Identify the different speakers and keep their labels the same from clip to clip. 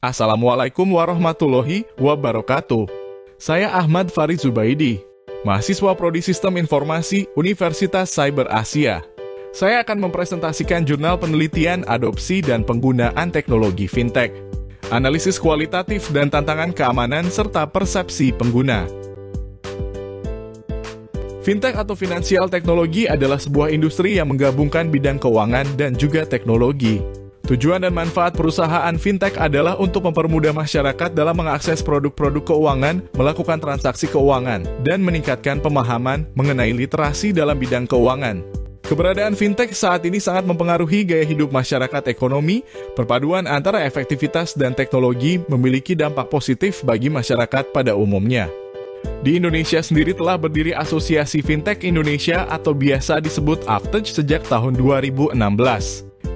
Speaker 1: Assalamualaikum warahmatullahi wabarakatuh. Saya Ahmad Farid Zubaidi, mahasiswa Prodi Sistem Informasi Universitas Cyber Asia. Saya akan mempresentasikan jurnal penelitian adopsi dan penggunaan teknologi fintech, analisis kualitatif dan tantangan keamanan serta persepsi pengguna. Fintech atau finansial teknologi adalah sebuah industri yang menggabungkan bidang keuangan dan juga teknologi. Tujuan dan manfaat perusahaan fintech adalah untuk mempermudah masyarakat dalam mengakses produk-produk keuangan, melakukan transaksi keuangan, dan meningkatkan pemahaman mengenai literasi dalam bidang keuangan. Keberadaan fintech saat ini sangat mempengaruhi gaya hidup masyarakat ekonomi. Perpaduan antara efektivitas dan teknologi memiliki dampak positif bagi masyarakat pada umumnya. Di Indonesia sendiri telah berdiri Asosiasi Fintech Indonesia atau biasa disebut AFTEJ sejak tahun 2016.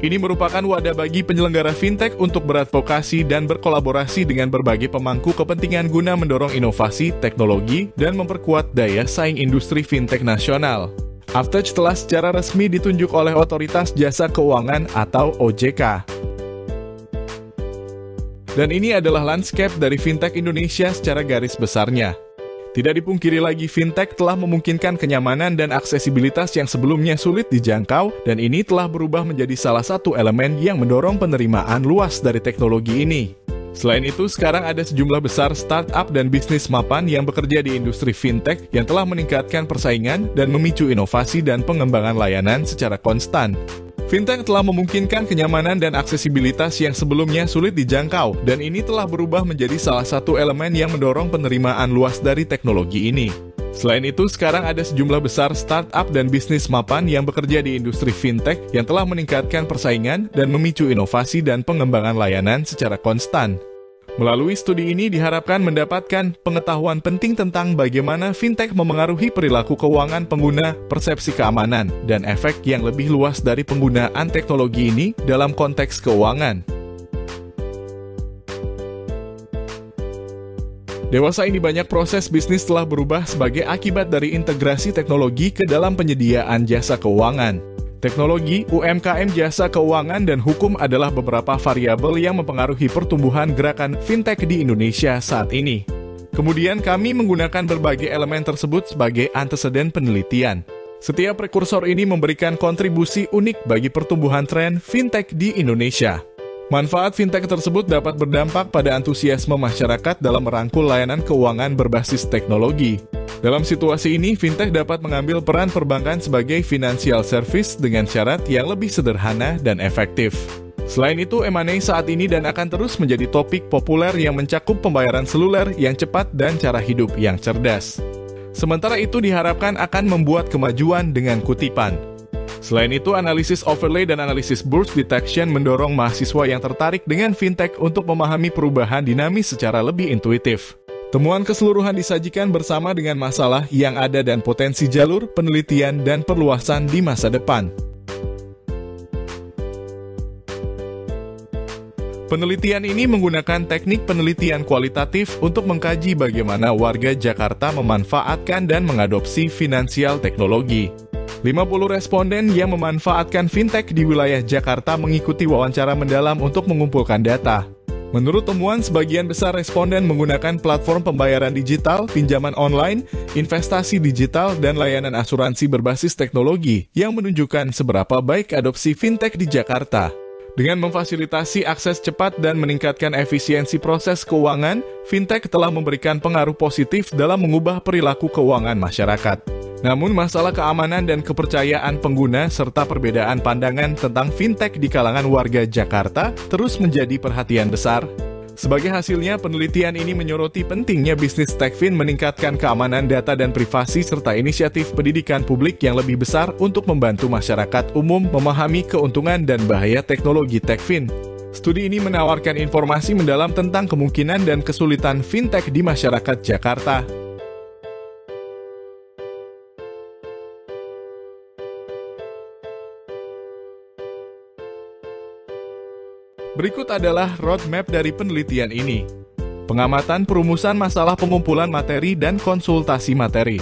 Speaker 1: Ini merupakan wadah bagi penyelenggara fintech untuk beradvokasi dan berkolaborasi dengan berbagai pemangku kepentingan guna mendorong inovasi, teknologi, dan memperkuat daya saing industri fintech nasional. AFTEJ telah secara resmi ditunjuk oleh Otoritas Jasa Keuangan atau OJK. Dan ini adalah landscape dari fintech Indonesia secara garis besarnya. Tidak dipungkiri lagi, fintech telah memungkinkan kenyamanan dan aksesibilitas yang sebelumnya sulit dijangkau, dan ini telah berubah menjadi salah satu elemen yang mendorong penerimaan luas dari teknologi ini. Selain itu, sekarang ada sejumlah besar startup dan bisnis mapan yang bekerja di industri fintech yang telah meningkatkan persaingan dan memicu inovasi dan pengembangan layanan secara konstan. Fintech telah memungkinkan kenyamanan dan aksesibilitas yang sebelumnya sulit dijangkau, dan ini telah berubah menjadi salah satu elemen yang mendorong penerimaan luas dari teknologi ini. Selain itu, sekarang ada sejumlah besar startup dan bisnis mapan yang bekerja di industri fintech yang telah meningkatkan persaingan dan memicu inovasi dan pengembangan layanan secara konstan. Melalui studi ini diharapkan mendapatkan pengetahuan penting tentang bagaimana fintech memengaruhi perilaku keuangan pengguna, persepsi keamanan, dan efek yang lebih luas dari penggunaan teknologi ini dalam konteks keuangan. Dewasa ini banyak proses bisnis telah berubah sebagai akibat dari integrasi teknologi ke dalam penyediaan jasa keuangan. Teknologi, UMKM jasa keuangan, dan hukum adalah beberapa variabel yang mempengaruhi pertumbuhan gerakan fintech di Indonesia saat ini. Kemudian kami menggunakan berbagai elemen tersebut sebagai anteseden penelitian. Setiap prekursor ini memberikan kontribusi unik bagi pertumbuhan tren fintech di Indonesia. Manfaat fintech tersebut dapat berdampak pada antusiasme masyarakat dalam merangkul layanan keuangan berbasis teknologi. Dalam situasi ini, fintech dapat mengambil peran perbankan sebagai financial service dengan syarat yang lebih sederhana dan efektif. Selain itu, M&A saat ini dan akan terus menjadi topik populer yang mencakup pembayaran seluler yang cepat dan cara hidup yang cerdas. Sementara itu diharapkan akan membuat kemajuan dengan kutipan. Selain itu, analisis overlay dan analisis burst detection mendorong mahasiswa yang tertarik dengan fintech untuk memahami perubahan dinamis secara lebih intuitif. Temuan keseluruhan disajikan bersama dengan masalah yang ada dan potensi jalur, penelitian, dan perluasan di masa depan. Penelitian ini menggunakan teknik penelitian kualitatif untuk mengkaji bagaimana warga Jakarta memanfaatkan dan mengadopsi finansial teknologi. 50 responden yang memanfaatkan fintech di wilayah Jakarta mengikuti wawancara mendalam untuk mengumpulkan data. Menurut temuan, sebagian besar responden menggunakan platform pembayaran digital, pinjaman online, investasi digital, dan layanan asuransi berbasis teknologi yang menunjukkan seberapa baik adopsi fintech di Jakarta. Dengan memfasilitasi akses cepat dan meningkatkan efisiensi proses keuangan, fintech telah memberikan pengaruh positif dalam mengubah perilaku keuangan masyarakat. Namun, masalah keamanan dan kepercayaan pengguna serta perbedaan pandangan tentang fintech di kalangan warga Jakarta terus menjadi perhatian besar. Sebagai hasilnya, penelitian ini menyoroti pentingnya bisnis TechFin meningkatkan keamanan data dan privasi serta inisiatif pendidikan publik yang lebih besar untuk membantu masyarakat umum memahami keuntungan dan bahaya teknologi TechFin. Studi ini menawarkan informasi mendalam tentang kemungkinan dan kesulitan fintech di masyarakat Jakarta. Berikut adalah roadmap dari penelitian ini. Pengamatan perumusan masalah pengumpulan materi dan konsultasi materi.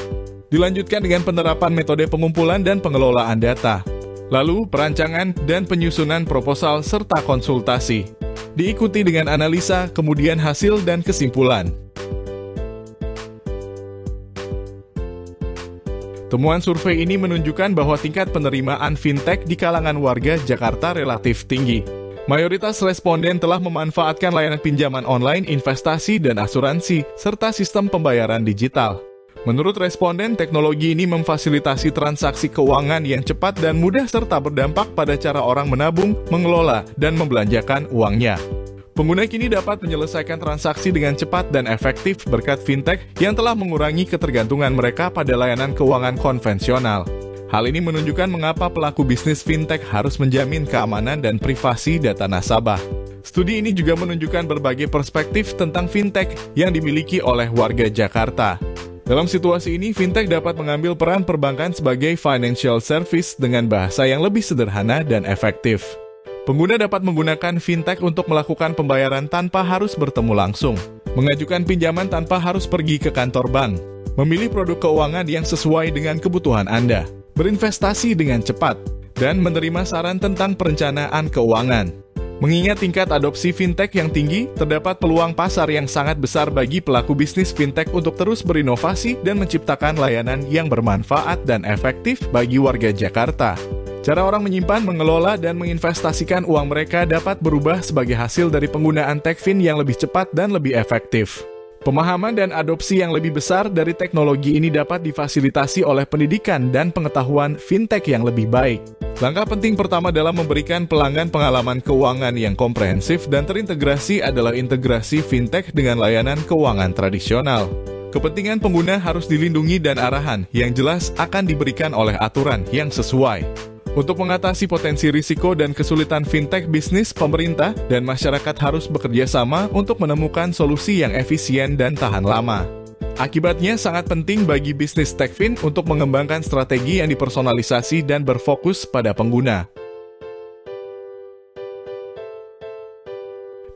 Speaker 1: Dilanjutkan dengan penerapan metode pengumpulan dan pengelolaan data. Lalu, perancangan dan penyusunan proposal serta konsultasi. Diikuti dengan analisa, kemudian hasil dan kesimpulan. Temuan survei ini menunjukkan bahwa tingkat penerimaan fintech di kalangan warga Jakarta relatif tinggi. Mayoritas responden telah memanfaatkan layanan pinjaman online, investasi, dan asuransi, serta sistem pembayaran digital. Menurut responden, teknologi ini memfasilitasi transaksi keuangan yang cepat dan mudah serta berdampak pada cara orang menabung, mengelola, dan membelanjakan uangnya. Pengguna kini dapat menyelesaikan transaksi dengan cepat dan efektif berkat fintech yang telah mengurangi ketergantungan mereka pada layanan keuangan konvensional. Hal ini menunjukkan mengapa pelaku bisnis fintech harus menjamin keamanan dan privasi data nasabah. Studi ini juga menunjukkan berbagai perspektif tentang fintech yang dimiliki oleh warga Jakarta. Dalam situasi ini, fintech dapat mengambil peran perbankan sebagai financial service dengan bahasa yang lebih sederhana dan efektif. Pengguna dapat menggunakan fintech untuk melakukan pembayaran tanpa harus bertemu langsung, mengajukan pinjaman tanpa harus pergi ke kantor bank, memilih produk keuangan yang sesuai dengan kebutuhan Anda, berinvestasi dengan cepat, dan menerima saran tentang perencanaan keuangan. Mengingat tingkat adopsi fintech yang tinggi, terdapat peluang pasar yang sangat besar bagi pelaku bisnis fintech untuk terus berinovasi dan menciptakan layanan yang bermanfaat dan efektif bagi warga Jakarta. Cara orang menyimpan, mengelola, dan menginvestasikan uang mereka dapat berubah sebagai hasil dari penggunaan Techfin yang lebih cepat dan lebih efektif. Pemahaman dan adopsi yang lebih besar dari teknologi ini dapat difasilitasi oleh pendidikan dan pengetahuan fintech yang lebih baik. Langkah penting pertama dalam memberikan pelanggan pengalaman keuangan yang komprehensif dan terintegrasi adalah integrasi fintech dengan layanan keuangan tradisional. Kepentingan pengguna harus dilindungi dan arahan yang jelas akan diberikan oleh aturan yang sesuai. Untuk mengatasi potensi risiko dan kesulitan fintech bisnis, pemerintah dan masyarakat harus bekerja sama untuk menemukan solusi yang efisien dan tahan lama. Akibatnya sangat penting bagi bisnis Techfin untuk mengembangkan strategi yang dipersonalisasi dan berfokus pada pengguna.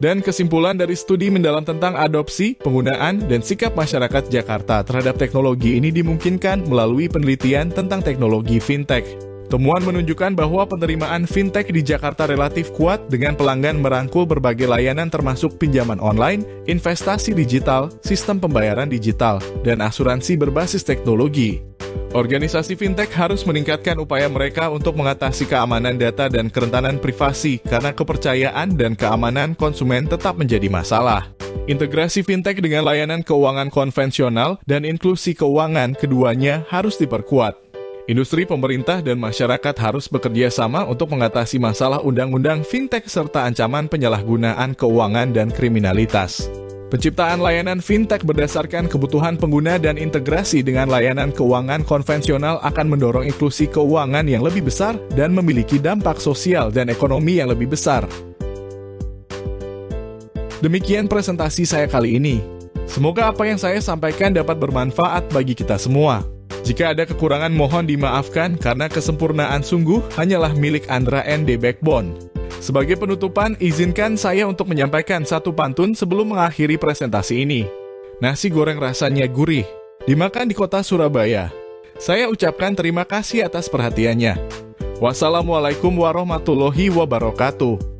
Speaker 1: Dan kesimpulan dari studi mendalam tentang adopsi, penggunaan, dan sikap masyarakat Jakarta terhadap teknologi ini dimungkinkan melalui penelitian tentang teknologi fintech. Temuan menunjukkan bahwa penerimaan fintech di Jakarta relatif kuat dengan pelanggan merangkul berbagai layanan termasuk pinjaman online, investasi digital, sistem pembayaran digital, dan asuransi berbasis teknologi. Organisasi fintech harus meningkatkan upaya mereka untuk mengatasi keamanan data dan kerentanan privasi karena kepercayaan dan keamanan konsumen tetap menjadi masalah. Integrasi fintech dengan layanan keuangan konvensional dan inklusi keuangan keduanya harus diperkuat. Industri, pemerintah, dan masyarakat harus bekerja sama untuk mengatasi masalah undang-undang fintech serta ancaman penyalahgunaan keuangan dan kriminalitas. Penciptaan layanan fintech berdasarkan kebutuhan pengguna dan integrasi dengan layanan keuangan konvensional akan mendorong inklusi keuangan yang lebih besar dan memiliki dampak sosial dan ekonomi yang lebih besar. Demikian presentasi saya kali ini. Semoga apa yang saya sampaikan dapat bermanfaat bagi kita semua. Jika ada kekurangan mohon dimaafkan karena kesempurnaan sungguh hanyalah milik Andra and the Backbone. Sebagai penutupan, izinkan saya untuk menyampaikan satu pantun sebelum mengakhiri presentasi ini. Nasi goreng rasanya gurih, dimakan di kota Surabaya. Saya ucapkan terima kasih atas perhatiannya. Wassalamualaikum warahmatullahi wabarakatuh.